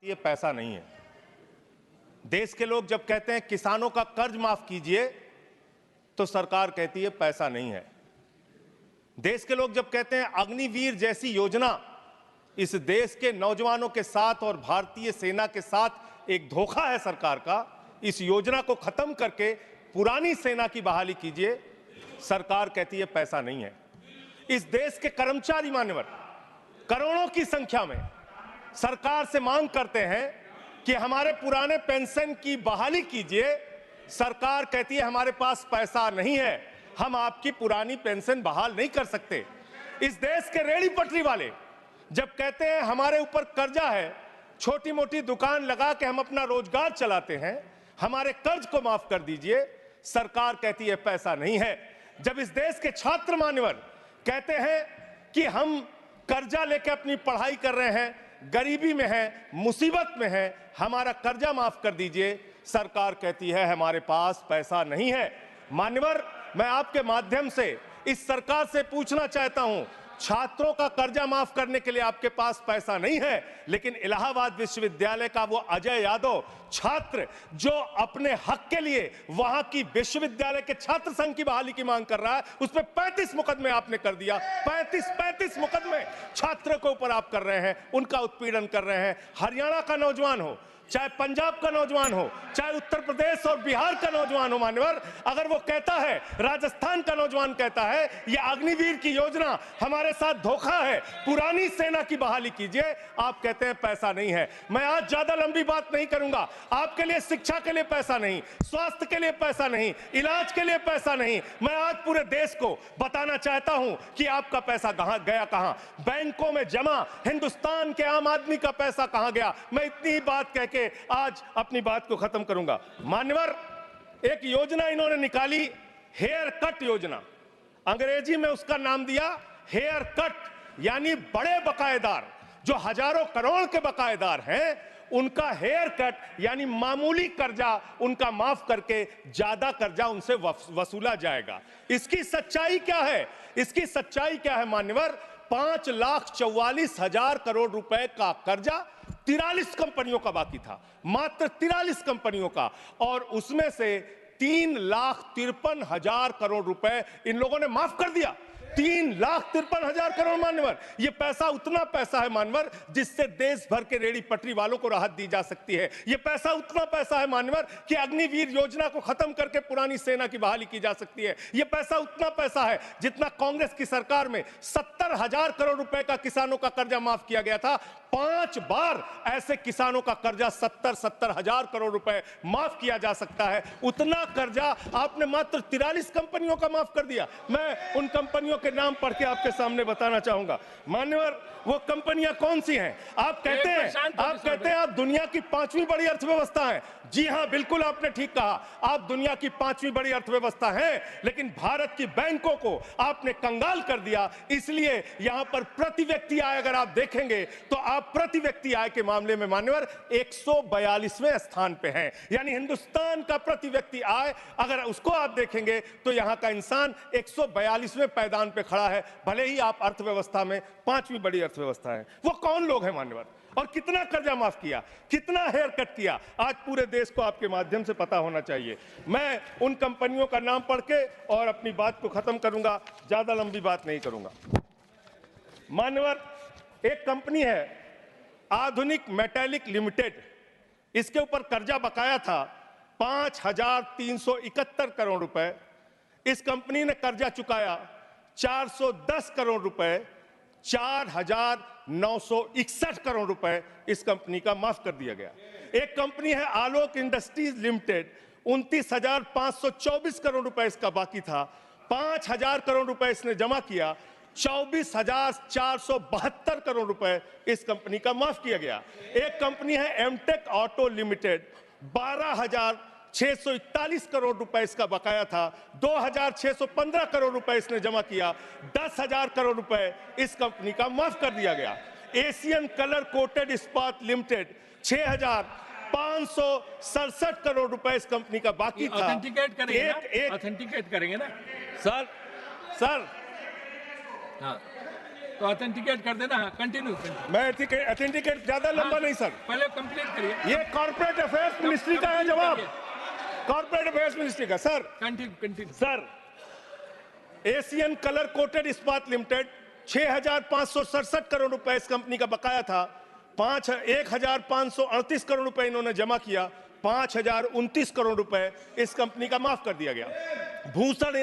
ये पैसा नहीं है। देश के लोग जब कहते हैं किसानों का कर्ज माफ कीजिए तो सरकार कहती है पैसा नहीं है। देश के लोग जब कहते हैं अग्निवीर जैसी योजना इस देश के नौजवानों के साथ और भारतीय सेना के साथ एक धोखा है सरकार का, इस योजना को खत्म करके पुरानी सेना की बहाली कीजिए, सरकार कहती है पैसा नहीं है। इस देश के कर्मचारी मान्यवर करोड़ों की संख्या में सरकार से मांग करते हैं कि हमारे पुराने पेंशन की बहाली कीजिए। सरकार कहती है हमारे पास पैसा नहीं है, हम आपकी पुरानी पेंशन बहाल नहीं कर सकते। इस देश के रेहड़ी पटरी वाले जब कहते हैं हमारे ऊपर कर्जा है, छोटी मोटी दुकान लगा के हम अपना रोजगार चलाते हैं, हमारे कर्ज को माफ कर दीजिए, सरकार कहती है पैसा नहीं है। जब इस देश के छात्र मान्यवर कहते हैं कि हम कर्जा लेके अपनी पढ़ाई कर रहे हैं, गरीबी में है, मुसीबत में है, हमारा कर्जा माफ कर दीजिए, सरकार कहती है हमारे पास पैसा नहीं है। मान्यवर, मैं आपके माध्यम से इस सरकार से पूछना चाहता हूं, छात्रों का कर्जा माफ करने के लिए आपके पास पैसा नहीं है, लेकिन इलाहाबाद विश्वविद्यालय का वो अजय यादव छात्र जो अपने हक के लिए वहां की विश्वविद्यालय के छात्र संघ की बहाली की मांग कर रहा है, उसमें 35 मुकदमे आपने कर दिया। 35 मुकदमे छात्र के ऊपर आप कर रहे हैं, उनका उत्पीड़न कर रहे हैं। हरियाणा का नौजवान हो, चाहे पंजाब का नौजवान हो, चाहे उत्तर प्रदेश और बिहार का नौजवान हो मान्यवर, अगर वो कहता है, राजस्थान का नौजवान कहता है ये अग्निवीर की योजना हमारे साथ धोखा है, पुरानी सेना की बहाली कीजिए, आप कहते हैं पैसा नहीं है। मैं आज ज्यादा लंबी बात नहीं करूंगा। आपके लिए शिक्षा के लिए पैसा नहीं, स्वास्थ्य के लिए पैसा नहीं, इलाज के लिए पैसा नहीं। मैं आज पूरे देश को बताना चाहता हूं कि आपका पैसा कहां गया, कहां बैंकों में जमा हिंदुस्तान के आम आदमी का पैसा कहां गया। मैं इतनी ही बात कहकर आज अपनी बात को खत्म करूंगा। मान्यवर, एक योजना इन्होंने निकाली, हेयर कट योजना, अंग्रेजी में उसका नाम दिया हेयर कट, यानी बड़े बकायेदार जो हजारों करोड़ के बकायेदार हैं, उनका हेयर कट यानी मामूली कर्जा उनका माफ करके ज्यादा कर्जा उनसे वसूला जाएगा। इसकी सच्चाई क्या है? इसकी सच्चाई क्या है मान्यवर? 5,44,000 करोड़ रुपए का कर्जा 43 कंपनियों का बाकी था, मात्र 43 कंपनियों का, और उसमें से 3,53,000 करोड़ रुपए इन लोगों ने माफ कर दिया। 3,53,000 करोड़ मान्यवर, ये पैसा उतना पैसा है मान्यवर जिससे देश भर के रेहड़ी पटरी वालों को राहत दी जा सकती है। ये पैसा उतना पैसा है मान्यवर कि अग्निवीर योजना को खत्म करके पुरानी सेना की बहाली की जा सकती है। ये पैसा उतना पैसा है जितना कांग्रेस की सरकार में 70,000 करोड़ रुपए का किसानों का कर्जा माफ किया गया था। 5 बार ऐसे किसानों का कर्जा 70,000 करोड़ रुपए माफ किया जा सकता है। उतना कर्जा आपने मात्र 43 कंपनियों का माफ कर दिया। मैं उन कंपनियों के नाम पढ़ के आपके सामने बताना चाहूंगा। मान्यवर, वो कंपनियां कौन सी हैं? आप कहते हैं आप दुनिया की 5वीं बड़ी अर्थव्यवस्था है। जी हां, बिल्कुल आपने ठीक कहा, आप दुनिया की 5वीं बड़ी अर्थव्यवस्था है, लेकिन भारत की बैंकों को आपने कंगाल कर दिया। इसलिए यहां पर प्रति व्यक्ति आय अगर आप देखेंगे तो आप प्रति व्यक्ति आय के मामले में मान्यवर 142वें स्थान पे हैं। यानी हिंदुस्तान का प्रति व्यक्ति आय अगर उसको आप देखेंगे तो यहां का इंसान 142वें पायदान पे खड़ा है, भले ही आप अर्थव्यवस्था में 5वीं बड़ी अर्थव्यवस्था है। वो कौन लोग हैं मान्यवर, और कितना कर्जा माफ किया, कितना हेयर कट किया, आज पूरे देश को आपके माध्यम से पता होना चाहिए। मैं उन कंपनियों का नाम पढ़ के और अपनी बात को खत्म करूंगा, ज्यादा लंबी बात नहीं करूंगा। मान्यवर, एक कंपनी है आधुनिक मेटालिक लिमिटेड, इसके ऊपर कर्जा बकाया था 5,371 करोड़ रुपए। इस कंपनी ने कर्जा चुकाया 410 करोड़ रुपए, 4,961 करोड़ रुपए इस कंपनी का माफ कर दिया गया। एक कंपनी है आलोक इंडस्ट्रीज लिमिटेड, 29,524 करोड़ रुपए इसका बाकी था, 5,000 करोड़ रुपए इसने जमा किया, 24,472 करोड़ रुपए इस कंपनी का माफ किया गया। एक कंपनी है एमटेक ऑटो लिमिटेड, 12,641 करोड़ रुपए इसका बकाया था, 2,615 करोड़ रुपए इसने जमा किया, 10,000 करोड़ रुपए इस कंपनी का माफ कर दिया गया। एशियन कलर कोटेड इस्पात लिमिटेड, 6,567 करोड़ रुपए इस कंपनी का बाकी था। ऑथेंटिकेट करेंगे ना सर हाँ। तो ऑथेंटिकेट कर देना। कंटिन्यू। मैं ऑथेंटिकेट ज्यादा लंबा नहीं सर, पहले कंप्लीट करिए। ये कॉर्पोरेट अफेयर्स मिनिस्ट्री का है जवाब, कॉर्पोरेट अफेयर्स मिनिस्ट्री का। Sir continue. Sir, Asian colour coated इस्पात लिमिटेड 6,567 करोड़ रुपए इस कंपनी का बकाया था। 1,538 करोड़ रुपए इन्होंने जमा किया, 5,029 करोड़ रुपए इस कंपनी का माफ कर दिया गया। भूषण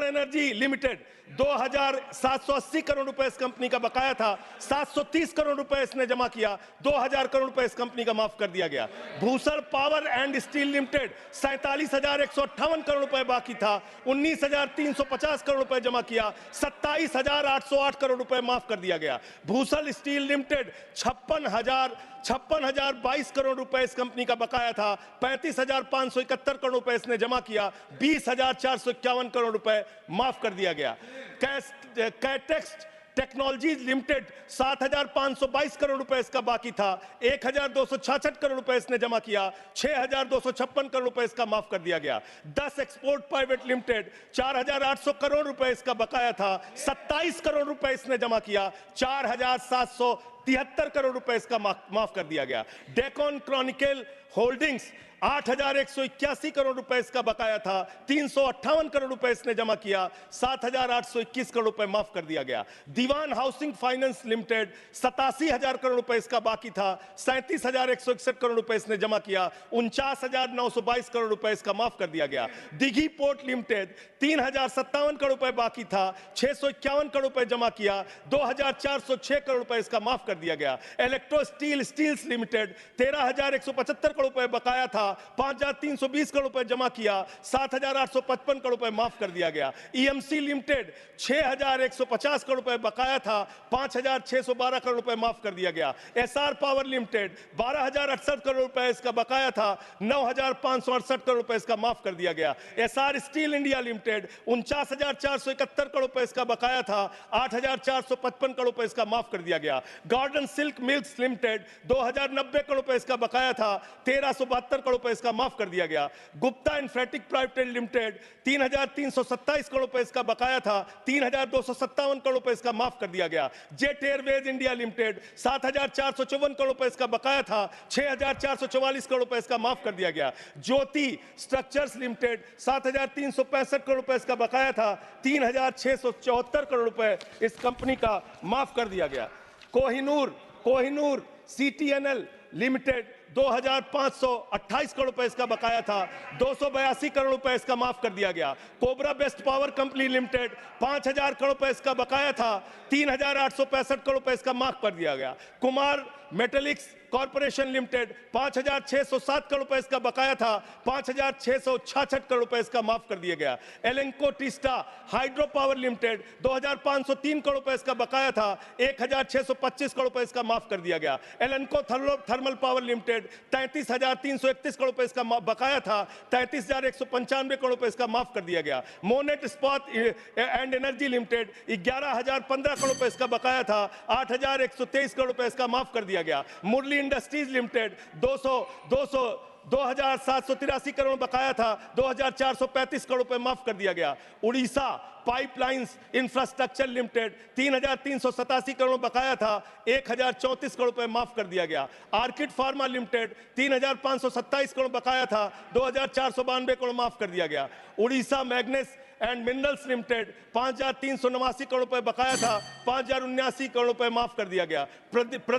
एनर्जी लिमिटेड 2,780 करोड़ रुपए इस कंपनी का बकाया था, 730 करोड़ रुपए इसने जमा किया, 2,000 करोड़ रुपए इस कंपनी का माफ कर दिया गया। Bhushan power and steel limited 47,158 crore रुपए बाकी था, 19,350 करोड़ रुपए जमा किया, 27,808 करोड़ रुपए माफ कर दिया गया। भूषण स्टील लिमिटेड 56,022 करोड़ रुपए इस कंपनी का बकाया था, 35,571 करोड़ रुपए इसने जमा किया, 20,451 करोड़ रुपए माफ कर दिया गया। कैटेक्स टेक्नोलॉजीज लिमिटेड 7,522 करोड़ रुपए इसका बाकी था, 1,266 करोड़ रुपए इसने जमा किया, 6,256 करोड़ रुपए इसका माफ कर दिया गया। 10 एक्सपोर्ट प्राइवेट लिमिटेड 4,800 करोड़ रुपए इसका बकाया था, 27 करोड़ रुपए इसने जमा किया, 4,773 करोड़ रुपए इसका माफ कर दिया गया। डेकॉन क्रॉनिकल होल्डिंग्स 8,181 करोड़ रुपए इसका बकाया था, 358 करोड़ रुपए इसने जमा किया, 7,821 करोड़ रुपए माफ कर दिया गया। दीवान हाउसिंग फाइनेंस लिमिटेड 87,000 करोड़ रुपए इसका बाकी था, 37,161 करोड़ रुपए इसने जमा किया, 49,922 करोड़ रुपए इसका माफ कर दिया गया। दिघी पोर्ट लिमिटेड 3,057 करोड़ रुपए बाकी था, 651 करोड़ रुपए जमा किया, 2,406 करोड़ रुपए इसका माफ कर दिया गया। इलेक्ट्रो स्टील्स लिमिटेड 13,175 करोड़ रुपए बकाया था, 5,320 करोड़ रुपए जमा किया, 7,855 करोड़ रुपए माफ कर दिया गया। ईएमसी लिमिटेड 6,150 करोड़ रुपए बकाया था, 5,612 करोड़ रुपए माफ कर दिया गया। एसआर पावर लिमिटेड 12,068 करोड़ रुपए इसका बकाया था, 9,568 करोड़ रुपए इसका माफ कर दिया गया। SR steel India limited 49,471 crore रुपए इसका बकाया था, 8,455 करोड़ रुपए इसका माफ कर दिया गया। Garden silk mills limited 2,090 crore रुपए इसका बकाया था, 1,372 करोड़ रुपए इसका माफ कर दिया गया। गुप्ता इन्फेटिक प्राइवेट लिमिटेड 3,327 करोड़ रुपए इसका बकाया था, 3,257 करोड़ रुपए इसका माफ कर दिया गया। Jet Airways India limited 7,454 crore रुपए इसका बकाया था, 6,444 करोड़ रुपए इसका माफ कर दिया गया। ज्योति स्ट्रक्चर्स लिमिटेड 7,365 करोड़ रुपए इसका बकाया था, 3,674 करोड़ रुपए इस कंपनी का माफ कर दिया गया। कोहिनूर सीटीएनएल लिमिटेड 2,528 करोड़ रुपए इसका बकाया था, 282 करोड़ रुपए इसका माफ कर दिया गया। Cobra best power company limited 5,000 crore रुपए इसका बकाया था, 3,865 करोड़ रुपए इसका माफ कर दिया गया। Kumar metallics corporation limited 5,607 crore रुपए इसका बकाया था, 5,666 करोड़ रुपए इसका माफ कर दिया गया। Lanco Teesta Hydro Power Limited 2,503 crore रुपए इसका बकाया था, 1,625 करोड़ रुपए इसका माफ कर दिया गया। एलेंको थर्मल पावर लिमिटेड 33,331 करोड़ रुपए इसका बकाया था, 33,195 करोड़ रुपए इसका माफ कर दिया गया। मोनेट इस्पात एंड एनर्जी लिमिटेड 11,015 करोड़ रुपए इसका बकाया था, 8,123 करोड़ रुपए इसका माफ कर दिया गया। मुरली इंडस्ट्रीज लिमिटेड 2,783 करोड़ बकाया था, 2,435 करोड़ रुपए माफ कर दिया गया। Orissa pipelines infrastructure limited 3,387 crore बकाया था, 1,034 करोड़ रुपए माफ कर दिया गया। आर्किड फार्मा लिमिटेड 3,527 करोड़ बकाया था, 2,492 करोड़ माफ कर दिया गया। Orissa मैग्नेस and minerals limited 5,389 crore रुपए बकाया था, 5,079 करोड़ रुपए माफ कर दिया गया। प्रदीप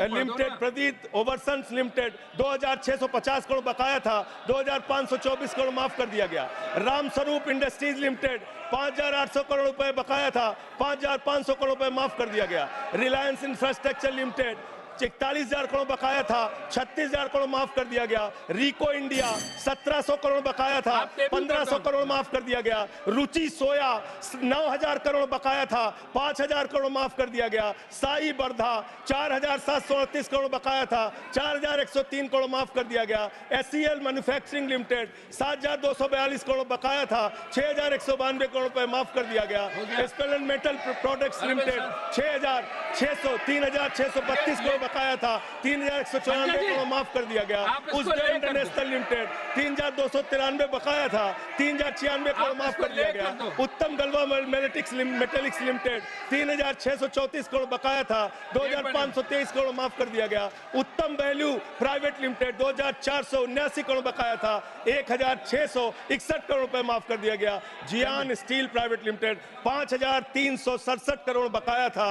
लिमिटेड प्रदीप ओवरसन्स लिमिटेड 2,650 करोड़ बकाया था, 2,524 करोड़ माफ कर दिया गया। रामस्वरूप इंडस्ट्रीज लिमिटेड 5,800 करोड़ रुपए बकाया था, 5,500 करोड़ रुपए माफ कर दिया गया। रिलायंस इंफ्रास्ट्रक्चर लिमिटेड 41,000 करोड़ बकाया था, 36,000 करोड़ माफ कर दिया गया। रिको इंडिया 1,700 करोड़ बकाया था, 1,500 करोड़ माफ कर दिया गया। रुचि सोया 9,000 करोड़ बकाया था, 5,000 करोड़ माफ कर दिया गया। साई बर्धा 4,738 करोड़ बकाया था, 4,103 करोड़ माफ कर दिया गया। SCL मैन्युफैक्चरिंग लिमिटेड 7,242 करोड़ बकाया था, 6,192 करोड़ रुपए माफ कर दिया गया। स्पेलेंट मेटल प्रोडक्ट्स लिमिटेड 3,632 करोड़ बकाया था 3,194 करोड़ माफ कर दिया गया। आप इसको उस लेकर इंटरनेशनल लिमिटेड 3,293 बकाया था 3,096 करोड़ आप माफ इसको कर दिया लेकर गया। दो। उत्तम गलवा मेटेलिक्स लिमिटेड 3,634 करोड़ बकाया था 2,523 करोड़ माफ कर दिया गया। उत्तम वैल्यू प्राइवेट लिमिटेड 2,479 करोड़ बकाया था 1,661 करोड़ रुपए माफ कर दिया गया। जियान स्टील प्राइवेट लिमिटेड 5,367 करोड़ बकाया था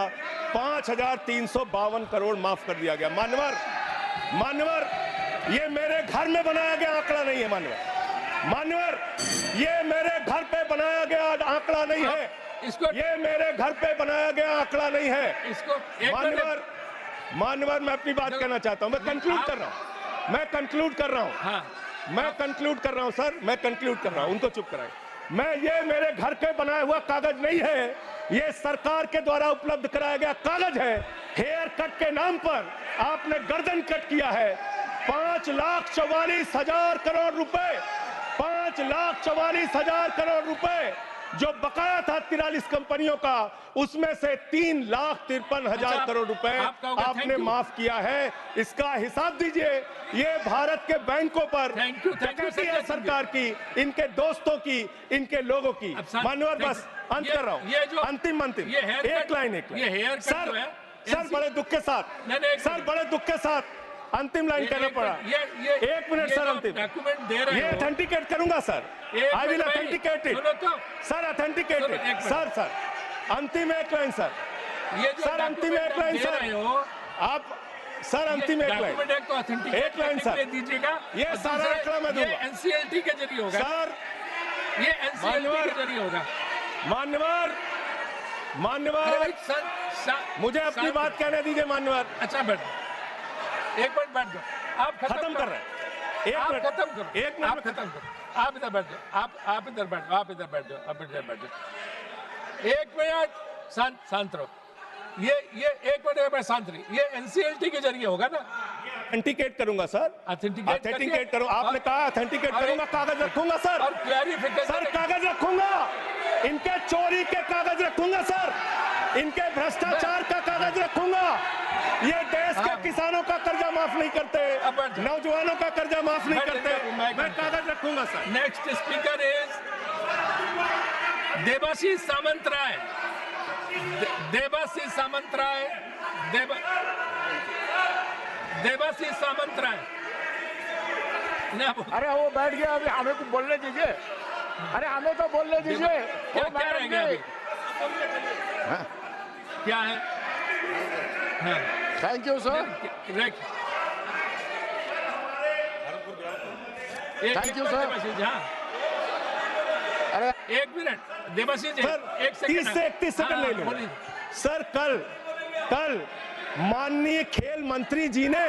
5,352 करोड़ माफ कर दिया गया। मान्यवर ये मेरे घर में बनाया गया आंकड़ा नहीं है। मान्यवर ये मेरे घर पे बनाया गया आंकड़ा नहीं है। इसको ये मेरे घर पे बनाया गया आंकड़ा नहीं है। इसको एक मान्यवर मैं अपनी बात कहना चाहता हूं। मैं कंक्लूड कर रहा हूं। मैं कंक्लूड कर रहा हूं सर। मैं कंक्लूड कर रहा हूं। उनको चुप कराएं। ये मेरे घर के बनाया हुआ कागज नहीं है। ये सरकार के द्वारा उपलब्ध कराया गया कागज है। हेयर कट के नाम पर आपने गर्दन कट किया है। 5,44,000 करोड़ रुपए 5,44,000 करोड़ रुपए जो बकाया था 43 कंपनियों का, उसमें से 3,53,000 करोड़ रुपए आपने माफ किया है। इसका हिसाब दीजिए। ये भारत के बैंकों पर डकैती है सरकार की, इनके दोस्तों की, इनके लोगों की। मान्यवर बस अंत कर रहा हूं। अंतिम एक लाइन सर बड़े दुख के साथ अंतिम लाइन कहना पड़ा। 1 मिनट सर। अंतिम डॉक्यूमेंट दे रहे ये ऑथेंटिकेट करूंगा sir. I will authenticate it sir. Authenticate it sir. अंतिम एक लाइन सर। ये जो सर अंतिम एक लाइन सर। आप सर अंतिम एक लाइन सर दीजिएगा। ये सारा आंकड़ा मैं दूंगा। एनसीएलटी के जरिए होगा सर। ये एनसीएलटी के जरिए होगा। मान्यवर मुझे अपनी बात कहने दीजिए। मान्यवर अच्छा बैठ, एक मिनट बैठ जाओ। आप खत्म कर रहे हैं। आप खत्म करो। एक मिनट आप खत्म करो। आप इधर बैठ जाओ। आप इधर बैठ जाओ। आप इधर बैठ जाओ। 1 मिनट शांत रहो। ये 1 मिनट में शांत रही। ये एनसीएलटी के जरिए होगा ना। ऑथेंटिकेट करूंगा सर। ऑथेंटिकेट करूं। आपने कहा ऑथेंटिकेट करूंगा। कागज रखूंगा सर। और क्लैरिफिकेशन सर कागज रखूंगा। इनके चोरी के कागज रखूंगा सर। इनके भ्रष्टाचार का कागज रखूंगा। ये देश के किसानों का कर्जा माफ नहीं करते, नौजवानों का कर्जा माफ नहीं करते। मैं कागज रखूंगा sir. Next speaker is Debashish Samanta Roy. Debashish Samanta Roy. अरे वो बैठ गया। अभी हमें को बोलने दीजिए। अरे हमें तो बोलने दीजिए। क्या रह गया अभी? क्या है? Thank you sir. Thank you sir. अरे 1 मिनट देवाशीष जी, सर 1 सेकंड 30 से 31 सेकंड ले लो सर। कल माननीय खेल मंत्री जी ने